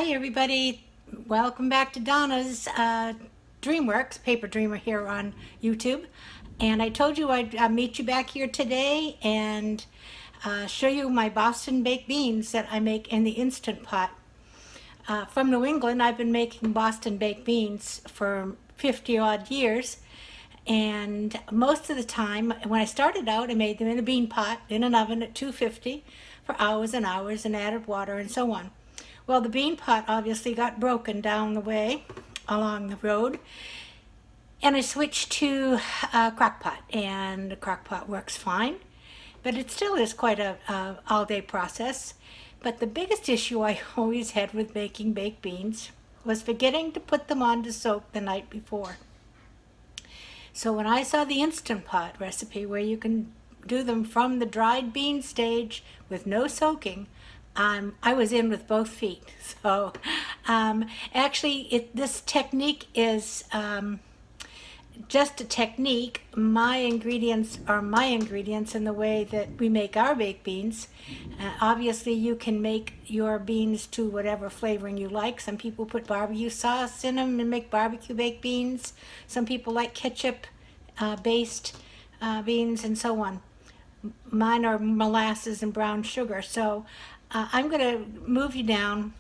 Hi everybody, welcome back to Donna's DreamWorks, Paper Dreamer here on YouTube. And I told you I'd meet you back here today and show you my Boston baked beans that I make in the Instant Pot. From New England, I've been making Boston baked beans for 50 odd years. And most of the time, when I started out, I made them in a bean pot in an oven at 250 for hours and hours and added water and so on. Well, the bean pot obviously got broken down the way along the road, and I switched to a crock pot, and the crock pot works fine, but it still is quite a all-day process. But the biggest issue I always had with making baked beans was forgetting to put them on to soak the night before. So when I saw the Instant Pot recipe where you can do them from the dried bean stage with no soaking, I was in with both feet. So actually, this technique is just a technique. My ingredients are my ingredients in the way that we make our baked beans. Obviously, you can make your beans to whatever flavoring you like. Some people put barbecue sauce in them and make barbecue baked beans. Some people like ketchup based beans and so on. Mine are molasses and brown sugar. So I'm going to move you down,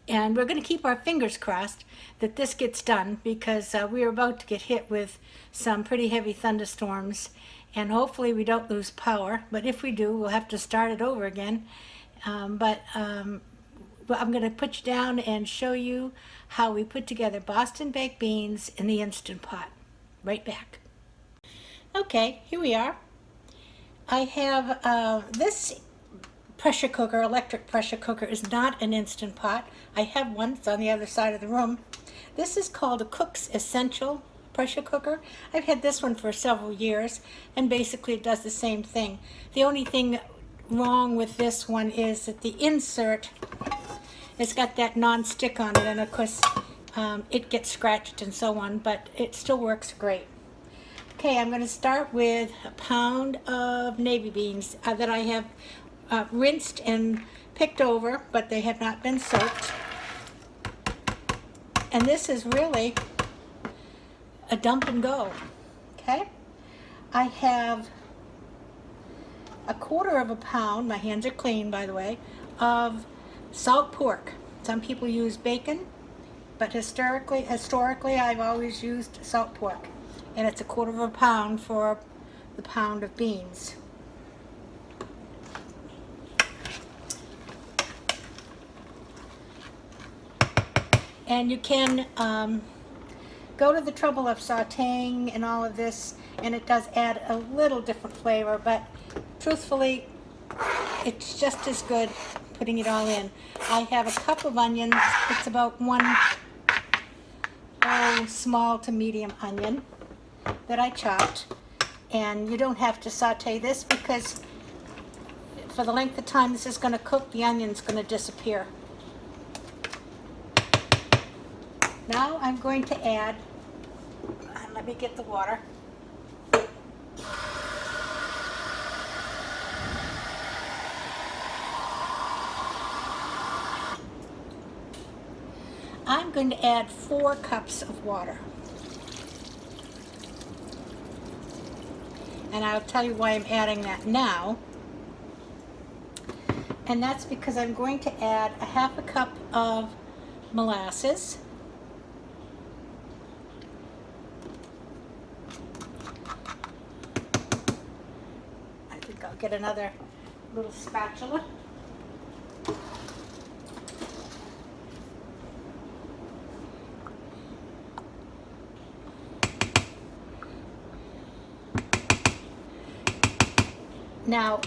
and we're going to keep our fingers crossed that this gets done, because we are about to get hit with some pretty heavy thunderstorms, and hopefully we don't lose power. But if we do, we'll have to start it over again. But I'm going to put you down and show you how we put together Boston baked beans in the Instant Pot. Right back. Okay, here we are. I have this pressure cooker, electric pressure cooker, is not an Instant Pot. I have one, it's on the other side of the room. This is called a Cook's Essential pressure cooker. I've had this one for several years, and basically it does the same thing. The only thing wrong with this one is that the insert has got that non-stick on it, and of course it gets scratched and so on, but it still works great. Okay, I'm going to start with a pound of navy beans that I have rinsed and picked over, but they have not been soaked. And this is really a dump and go. Okay, I have a quarter of a pound, my hands are clean by the way, of salt pork. Some people use bacon, but historically I've always used salt pork, and it's a quarter of a pound for the pound of beans. And you can go to the trouble of sauteing and all of this, and it does add a little different flavor, but truthfully, it's just as good putting it all in. I have a cup of onions. It's about one small to medium onion that I chopped. And you don't have to saute this, because for the length of time this is going to cook, the onion's going to disappear. Now I'm going to add, let me get the water. I'm going to add 4 cups of water. And I'll tell you why I'm adding that now. And that's because I'm going to add a half a cup of molasses. I'll get another little spatula. Now,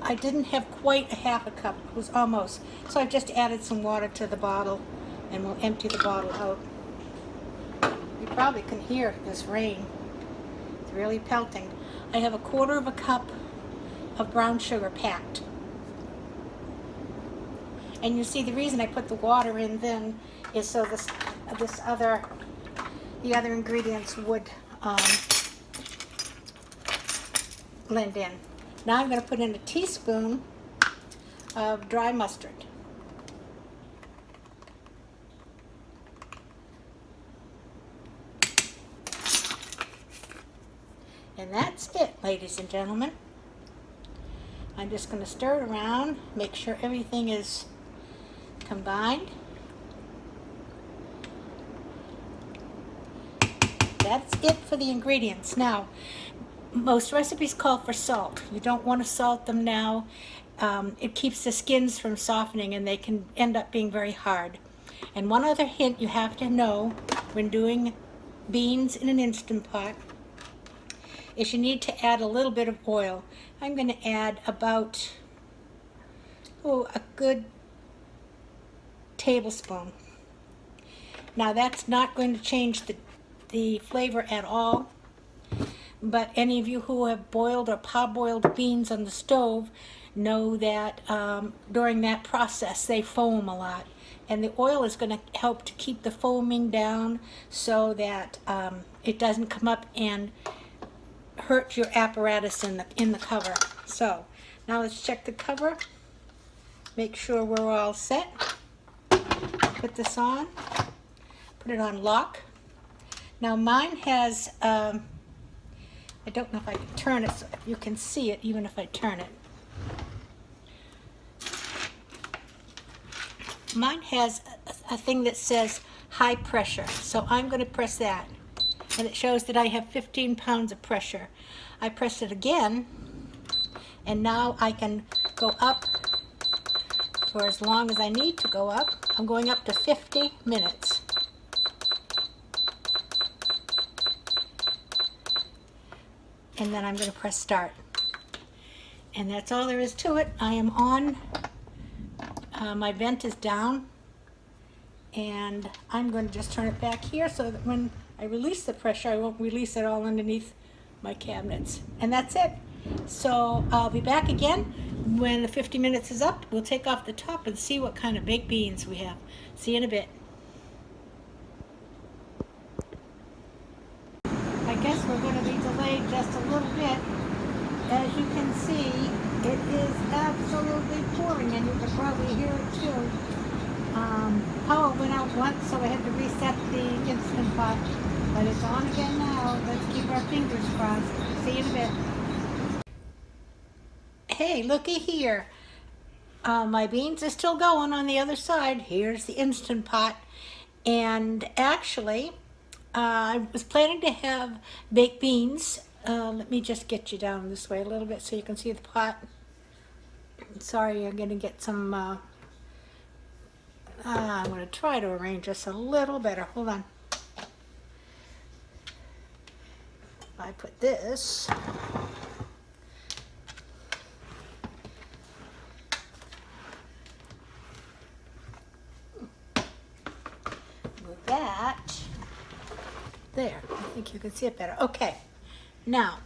I didn't have quite a half a cup, it was almost. So I've just added some water to the bottle, and we'll empty the bottle out. You probably can hear this rain. It's really pelting. I have a quarter of a cup of brown sugar packed. And you see the reason I put the water in then is so the other ingredients would blend in. Now I'm going to put in a teaspoon of dry mustard. And that's it, ladies and gentlemen. I'm just going to stir it around, make sure everything is combined. That's it for the ingredients. Now, most recipes call for salt. You don't want to salt them now. It keeps the skins from softening and they can end up being very hard. And one other hint you have to know when doing beans in an Instant Pot is you need to add a little bit of oil. I'm going to add about, a good tablespoon. Now that's not going to change the flavor at all, but any of you who have boiled or parboiled beans on the stove know that during that process they foam a lot, and the oil is going to help to keep the foaming down so that it doesn't come up and hurt your apparatus in the cover. So now let's check the cover, make sure we're all set. Put this on, put it on lock. Now mine has, I don't know if I can turn it so you can see it even if I turn it. Mine has a thing that says high pressure, so I'm going to press that. And it shows that I have 15 pounds of pressure. I press it again, and now I can go up for as long as I need to go up. I'm going up to 50 minutes. And then I'm going to press start. And that's all there is to it. I am on. My vent is down. And I'm going to just turn it back here so that when I release the pressure, I won't release it all underneath my cabinets. And that's it. So I'll be back again when the 50 minutes is up. We'll take off the top and see what kind of baked beans we have. See you in a bit. I guess we're going to be delayed just a little bit. As you can see, it is absolutely pouring, and you can probably hear it too. Power went out once, so I had to reset the Instant Pot, but it's on again now. Let's keep our fingers crossed. See you in a bit. Hey, looky here. My beans are still going on the other side. Here's the Instant Pot, and actually, I was planning to have baked beans. Let me just get you down this way a little bit so you can see the pot. Sorry, you're going to get some, I'm going to try to arrange this a little better. Hold on. I put this. Move that. There, I think you can see it better. Okay, now,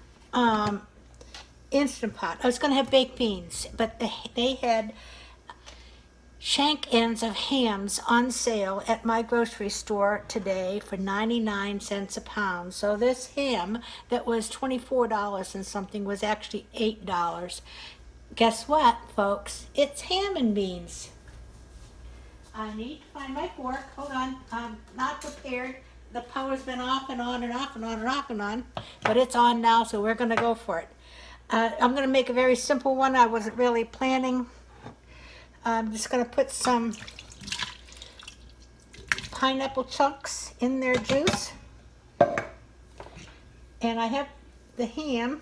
Instant Pot. I was going to have baked beans, but they had shank ends of hams on sale at my grocery store today for 99 cents a pound. So this ham that was $24 and something was actually $8. Guess what, folks? It's ham and beans. I need to find my fork. Hold on, I'm not prepared. The power's been off and on and off and on and off and on, but it's on now, so we're going to go for it. I'm going to make a very simple one. I wasn't really planning. I'm just going to put some pineapple chunks in their juice. And I have the ham.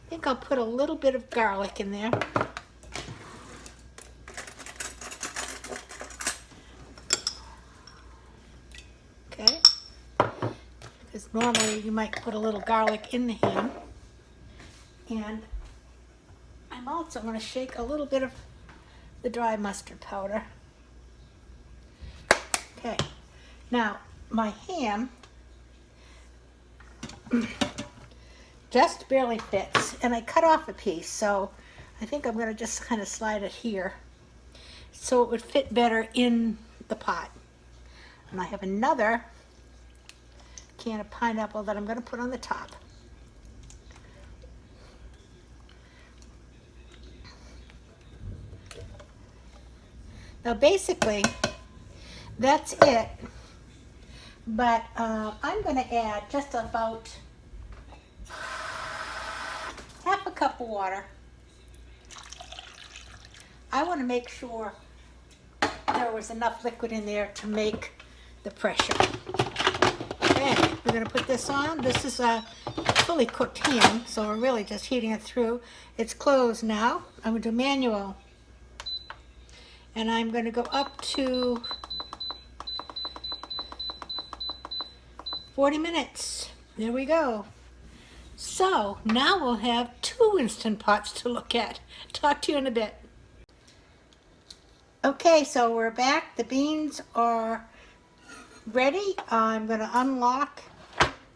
I think I'll put a little bit of garlic in there. Okay. Because normally you might put a little garlic in the ham. And I'm also going to shake a little bit of the dry mustard powder. Okay, now my ham just barely fits, and I cut off a piece, so I think I'm going to just kind of slide it here so it would fit better in the pot. And I have another can of pineapple that I'm going to put on the top. Now basically, that's it, but I'm going to add just about half a cup of water. I want to make sure there was enough liquid in there to make the pressure. Okay, we're going to put this on. This is a fully cooked ham, so we're really just heating it through. It's closed now. I'm going to do manual. And I'm going to go up to 40 minutes. There we go. So now we'll have 2 Instant Pots to look at. Talk to you in a bit. Okay, so we're back. The beans are ready. I'm going to unlock.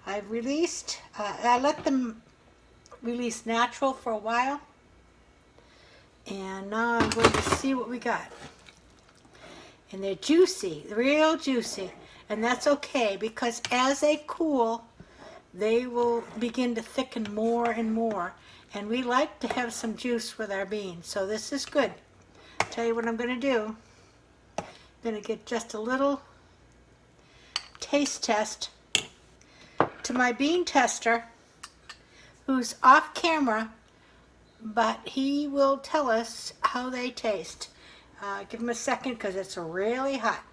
I've released. I let them release natural for a while. And now I'm going to see what we got. And they're juicy, real juicy. And that's okay, because as they cool, they will begin to thicken more and more. And we like to have some juice with our beans, so this is good. Tell you what I'm going to do. I'm going to get just a little taste test to my bean tester, who's off camera, but he will tell us how they taste. Give him a second because it's really hot.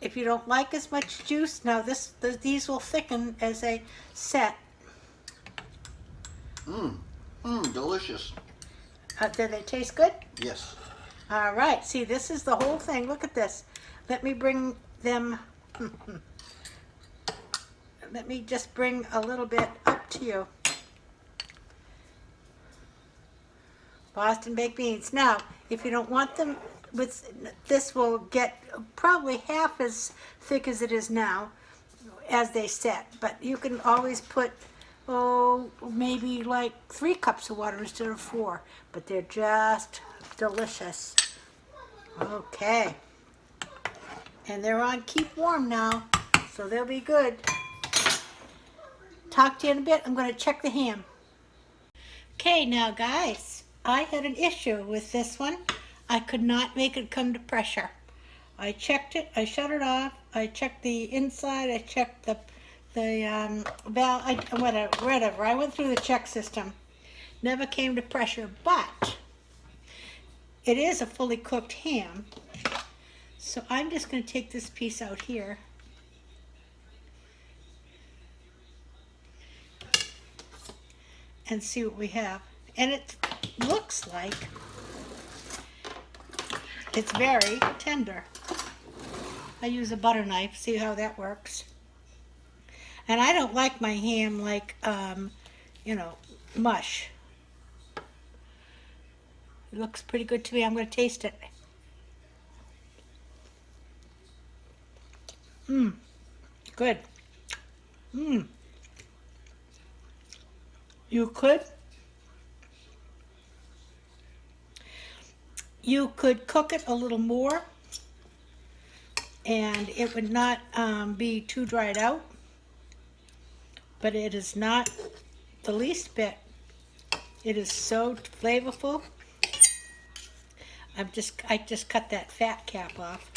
If you don't like as much juice, now these will thicken as they set. Delicious. Do they taste good? Yes. All right, see, this is the whole thing. Look at this. Let me bring them, let me just bring a little bit up to you. Boston baked beans. Now, if you don't want them with, this will get probably half as thick as it is now as they set. But you can always put, maybe like 3 cups of water instead of 4. But they're just delicious. Okay. And they're on keep warm now, so they'll be good. Talk to you in a bit. I'm going to check the ham. Okay, now guys, I had an issue with this one. I could not make it come to pressure. I checked it, I shut it off, I checked the inside, I checked the valve, whatever. I went through the check system. Never came to pressure, but it is a fully cooked ham. So I'm just going to take this piece out here. And see what we have. And it looks like it's very tender. I use a butter knife, see how that works. And I don't like my ham like, mush. It looks pretty good to me. I'm going to taste it. Good. You could cook it a little more and it would not be too dried out, but it is not the least bit. It is so flavorful. I just cut that fat cap off,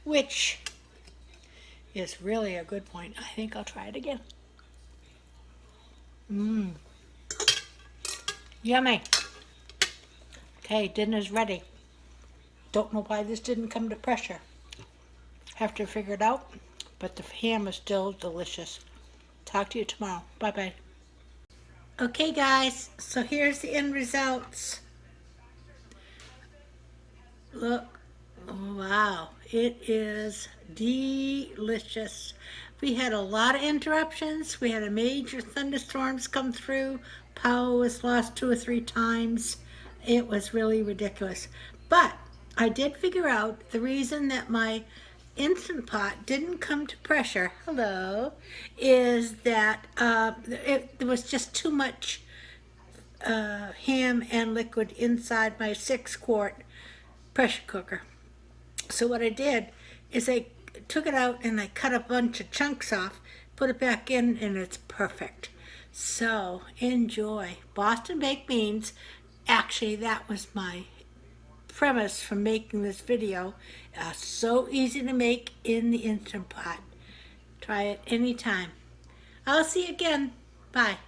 which is really a good point. I think I'll try it again. Yummy. Okay, dinner's ready. Don't know why this didn't come to pressure. Have to figure it out, but the ham is still delicious. Talk to you tomorrow. Bye-bye. Okay, guys, so here's the end results. Look. Oh, wow, it is delicious. We had a lot of interruptions. We had a major thunderstorms come through. Power was lost 2 or 3 times. It was really ridiculous. But I did figure out the reason that my Instant Pot didn't come to pressure, is that there was just too much ham and liquid inside my 6-quart pressure cooker. So what I did is I took it out and I cut a bunch of chunks off, put it back in, and it's perfect. So enjoy. Boston baked beans. Actually, that was my premise for making this video. So easy to make in the Instant Pot. Try it anytime. I'll see you again. Bye.